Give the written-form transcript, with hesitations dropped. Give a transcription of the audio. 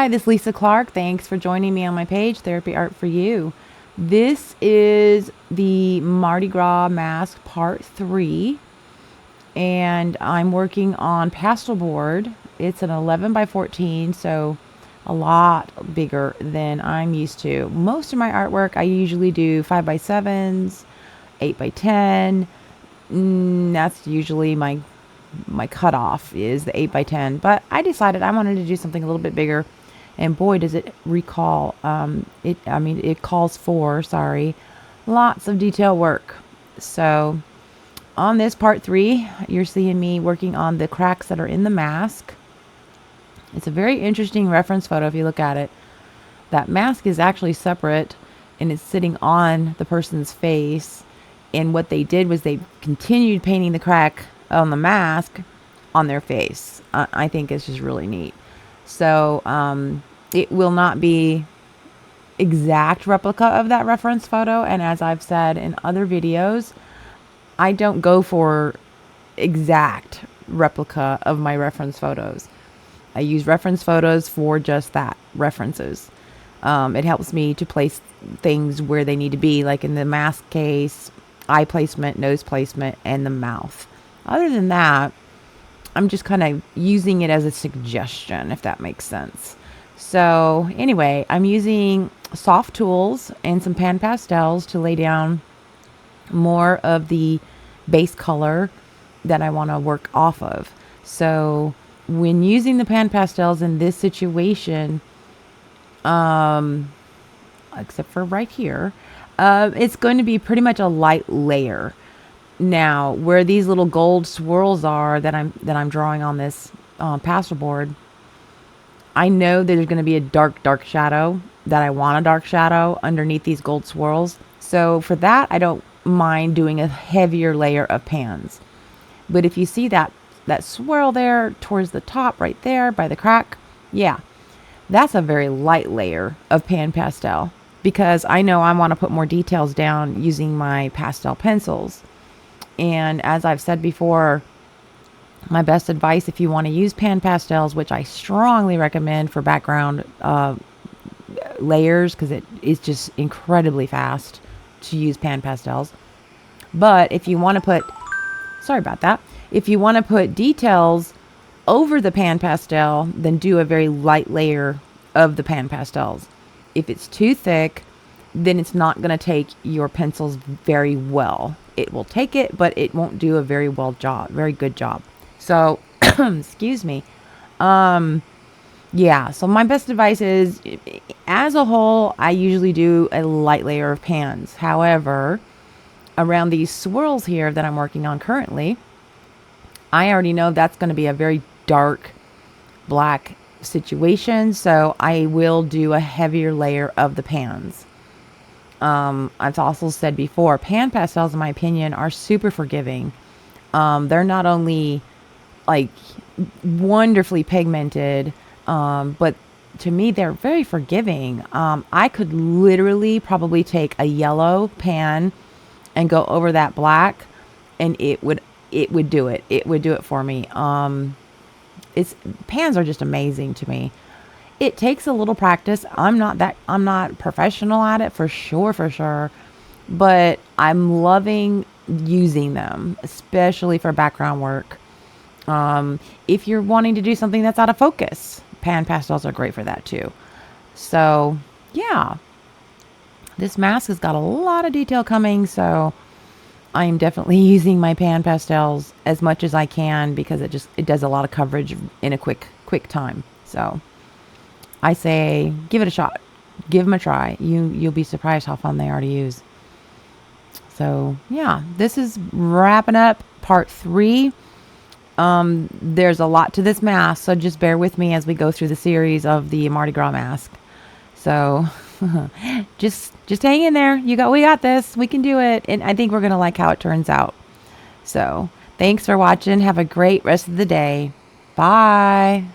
Hi, this is Lisa Clark. Thanks for joining me on my page, Therapy Art for You. This is the Mardis Gras Mask Part 3, and I'm working on pastel board. It's an 11 by 14, so a lot bigger than I'm used to. Most of my artwork, I usually do 5 by 7s, 8 by 10. That's usually my cutoff is the 8 by 10, but I decided I wanted to do something a little bit bigger, and boy does it recall it calls for lots of detail work. So on this part 3, you're seeing me working on the cracks that are in the mask. It's a very interesting reference photo if you look at it. That mask is actually separate and it's sitting on the person's face, and what they did was they continued painting the crack on the mask on their face. I think it's just really neat. So it will not be exact replica of that reference photo, and as I've said in other videos, I don't go for exact replica of my reference photos. I use reference photos for just that, references. It helps me to place things where they need to be, like in the mask case, eye placement, nose placement, and the mouth. Other than that, I'm just kind of using it as a suggestion, if that makes sense. So anyway, I'm using soft tools and some Pan Pastels to lay down more of the base color that I want to work off of. So when using the Pan Pastels in this situation, except for right here, it's going to be pretty much a light layer. Now, where these little gold swirls are that I'm drawing on this pastel board, I know that there's going to be a dark shadow that I want a dark shadow underneath these gold swirls. So for that, I don't mind doing a heavier layer of pans. But if you see that swirl there towards the top right there by the crack, yeah, that's a very light layer of Pan Pastel, because I know I want to put more details down using my pastel pencils. And as I've said before, my best advice if you want to use Pan Pastels, which I strongly recommend for background layers, because it is just incredibly fast to use Pan Pastels. But if you want to put, if you want to put details over the Pan Pastel, then do a very light layer of the Pan Pastels. If it's too thick, then it's not going to take your pencils very well. It will take it, but it won't do a very good job. So, excuse me. Yeah, so my best advice is, as a whole, I usually do a light layer of pans. However, around these swirls here that I'm working on currently, I already know that's going to be a very dark black situation, so I will do a heavier layer of the pans. I've also said before, Pan Pastels, in my opinion, are super forgiving. They're not only like wonderfully pigmented, but to me, they're very forgiving. I could literally probably take a yellow pan and go over that black, and it would do it. It would do it for me. Pans are just amazing to me. It takes a little practice. I'm not professional at it for sure, but I'm loving using them, especially for background work. If you're wanting to do something that's out of focus, Pan Pastels are great for that too. So yeah, this mask has got a lot of detail coming, so I'm definitely using my Pan Pastels as much as I can, because it does a lot of coverage in a quick time. So I say, give it a shot. Give them a try. You'll be surprised how fun they are to use. So yeah, this is wrapping up part 3. There's a lot to this mask, so just bear with me as we go through the series of the Mardis Gras Mask. So just hang in there. We got this. We can do it. And I think we're going to like how it turns out. So thanks for watching. Have a great rest of the day. Bye.